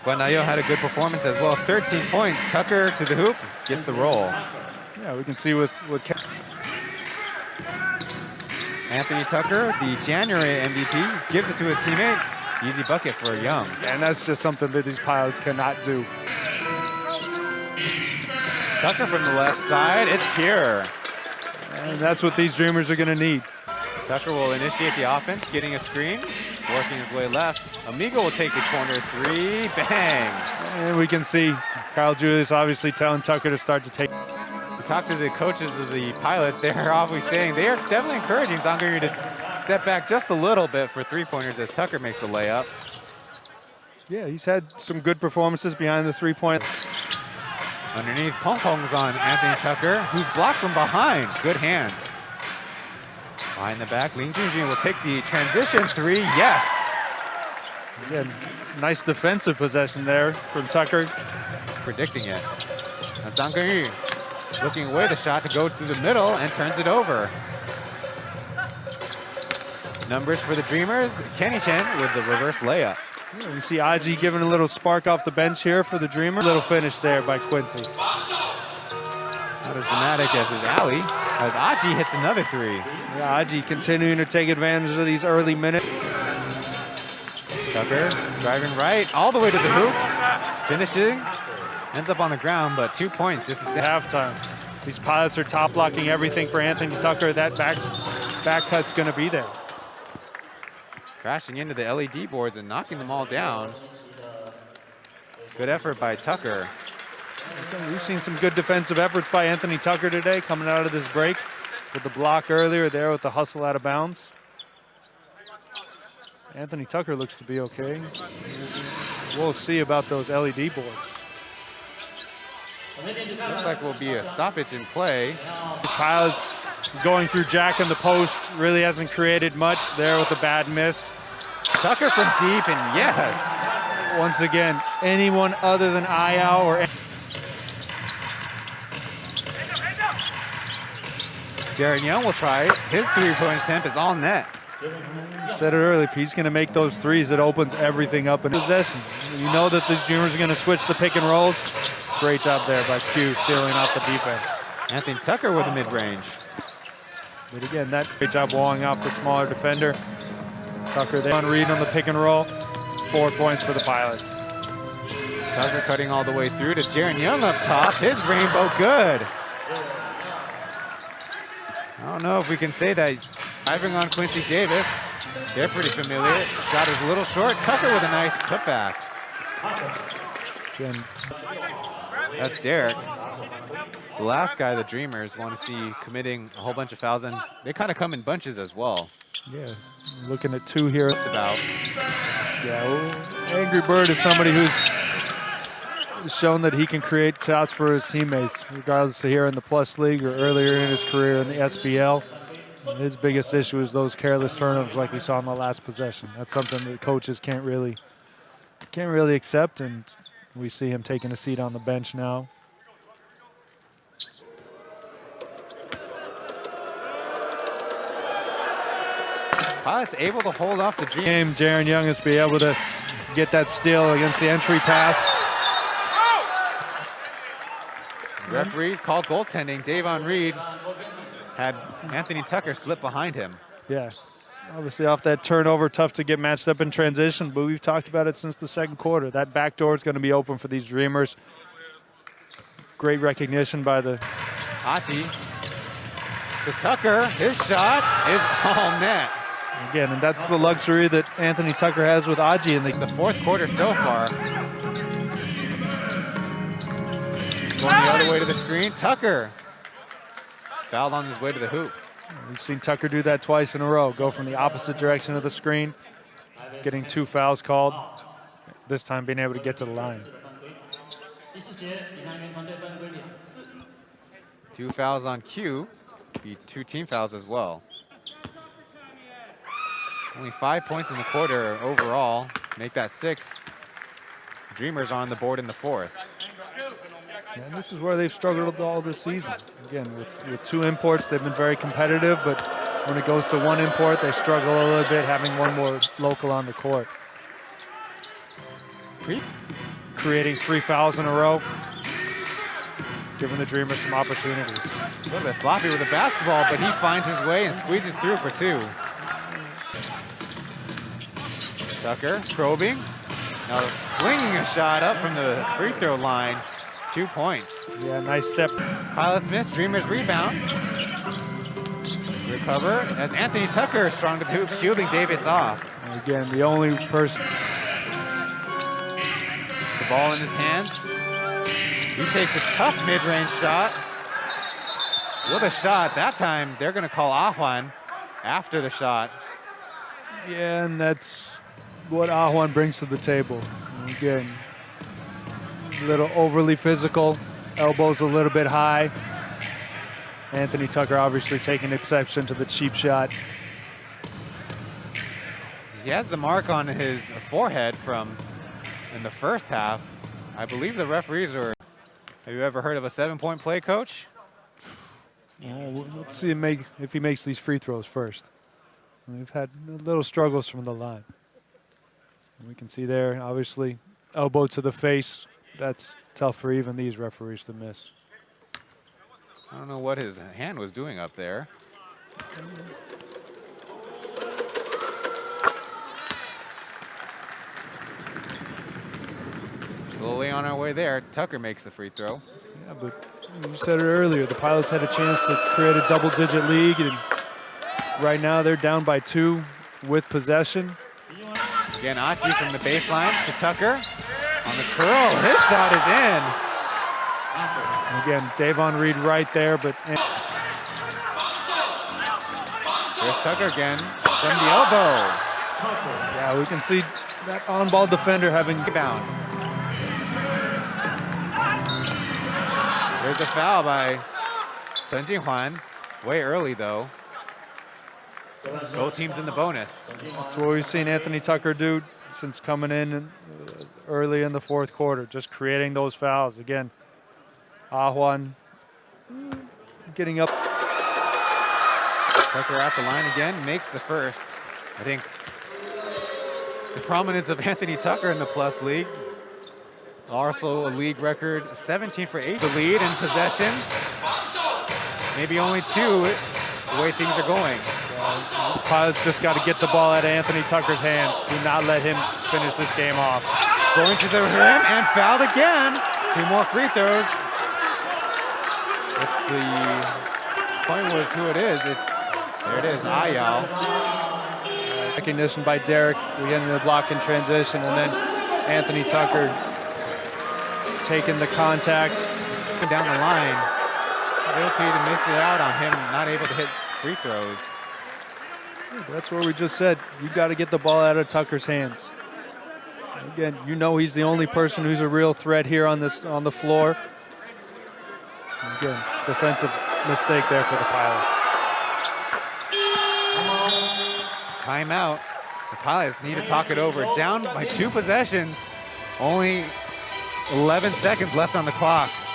Guanayo had a good performance as well. 13 points. Tucker to the hoop, gets the roll. Yeah, we can see with Anthony Tucker, the January MVP, gives it to his teammate. Easy bucket for Young. And that's just something that these pilots cannot do. Tucker from the left side, it's pure. And that's what these Dreamers are going to need. Tucker will initiate the offense, getting a screen, working his way left. Amigo will take the corner three, bang. And we can see Kyle Julius obviously telling Tucker to start to take. We talked to the coaches of the pilots. They're always saying they are definitely encouraging Zhang Gengyu to step back just a little bit for three-pointers as Tucker makes the layup. Yeah, he's had some good performances behind the three-point. Underneath, pom-poms on Anthony Tucker, who's blocked from behind. Good hands. Behind the back, Lin Junjun will take the transition three, yes. Again, nice defensive possession there from Tucker. Predicting it. And Zhang Gengyu looking away the shot to go through the middle and turns it over. Numbers for the Dreamers, Kenny Chen with the reverse layup. Yeah, we see Aji giving a little spark off the bench here for the Dreamers. Little finish there by Quincy. Not as dramatic as his alley, as Aji hits another three. Yeah, Aji continuing to take advantage of these early minutes. Tucker driving right, all the way to the hoop. Finishing, ends up on the ground, but 2 points just to say. Halftime. These pilots are top blocking everything for Anthony Tucker. That back cut's going to be there. Crashing into the LED boards and knocking them all down. Good effort by Tucker. We've seen some good defensive efforts by Anthony Tucker today coming out of this break with the block earlier there with the hustle out of bounds. Anthony Tucker looks to be okay. We'll see about those LED boards. Looks like will be a stoppage in play. These pilots going through Jack in the post really hasn't created much there with a bad miss. Tucker from deep, and yes. Once again, anyone other than Ayao or Jaron Young will try it. His three-point attempt is all net. Said it earlier, if he's going to make those threes, it opens everything up in possession. You know that the Dreamers are going to switch the pick and rolls. Great job there by Q, sealing off the defense. Anthony Tucker with the mid-range. But again, that great job walling off the smaller defender. Tucker there on read on the pick and roll. 4 points for the Pilots. Tucker cutting all the way through to Jaron Young up top. His rainbow good. I don't know if we can say that. Driving on Quincy Davis. They're pretty familiar. Shot is a little short. Tucker with a nice putback. Again, that's Derek. The last guy the Dreamers want to see committing a whole bunch of fouls, and they kind of come in bunches as well. Yeah, looking at two here. Just about. Yeah, well, Angry Bird is somebody who's shown that he can create shots for his teammates, regardless of here in the Plus League or earlier in his career in the SBL. His biggest issue is those careless turnovers like we saw in the last possession. That's something that coaches can't really accept, and we see him taking a seat on the bench now. Pilots able to hold off the game. Jaron Young is be able to get that steal against the entry pass. Referees called goaltending. Davon Reed had Anthony Tucker slip behind him. Yeah, obviously off that turnover, tough to get matched up in transition, but we've talked about it since the second quarter. That back door is going to be open for these Dreamers. Great recognition by the Achi to Tucker. His shot is all net. Again, and that's the luxury that Anthony Tucker has with Aji in the fourth quarter so far. Going the other way to the screen, Tucker. Fouled on his way to the hoop. We've seen Tucker do that twice in a row. Go from the opposite direction of the screen, getting 2 fouls called. This time being able to get to the line. 2 fouls on Q. Be 2 team fouls as well. Only 5 points in the quarter overall. Make that 6. Dreamers are on the board in the fourth. Yeah, and this is where they've struggled all this season. Again, with 2 imports, they've been very competitive, but when it goes to 1 import, they struggle a little bit, having 1 more local on the court. creating 3 fouls in a row, giving the Dreamers some opportunities. A little bit sloppy with the basketball, but he finds his way and squeezes through for 2. Tucker probing. Now flinging a shot up from the free throw line. 2 points. Yeah, nice step. Pilots miss, Dreamers rebound. Recover as Anthony Tucker strong to the hoop, shielding Davis off. And again, the only person. The ball in his hands. He takes a tough mid-range shot. With a shot, that time they're gonna call Ahuan after the shot. Yeah, and that's what Ahuan brings to the table. And again, a little overly physical, elbows a little bit high. Anthony Tucker obviously taking exception to the cheap shot. He has the mark on his forehead from in the first half. I believe the referees were. Have you ever heard of a 7-point play, coach? Well, let's see if he makes these free throws first. We've had little struggles from the line. We can see there, obviously, elbow to the face. That's tough for even these referees to miss. I don't know what his hand was doing up there. Slowly on our way there. Tucker makes the free throw. Yeah, but you said it earlier, the Pilots had a chance to create a double-digit lead, and right now they're down by 2 with possession. Again, Achi from the baseline to Tucker. On the curl, his shot is in. And again, Davon Reed right there, but... There's Tucker again from the elbow. Yeah, we can see that on-ball defender having... Rebound. There's a foul by Chen Jinghwan. Way early, though. Both teams in the bonus. That's what we've seen Anthony Tucker do since coming in early in the 4th quarter, just creating those fouls. Again, Ahuan getting up. Tucker at the line again, makes the first. I think the prominence of Anthony Tucker in the Plus League. Also a league record 17 for 8. The lead in possession. Maybe only 2 the way things are going. These Pilots just got to get the ball out of Anthony Tucker's hands. Do not let him finish this game off. Going to the rim and fouled again. 2 more free throws. If the point was who it is, there it is, Ayal. Recognition by Derek. We get into the block in transition, and then Anthony Tucker taking the contact. Down the line. Okay to miss it out on him, not able to hit free throws. That's what we just said. You got to get the ball out of Tucker's hands. Again, you know he's the only person who's a real threat here on the floor. And again, defensive mistake there for the Pilots. Timeout. The Pilots need to talk it over. Down by 2 possessions. Only 11 seconds left on the clock.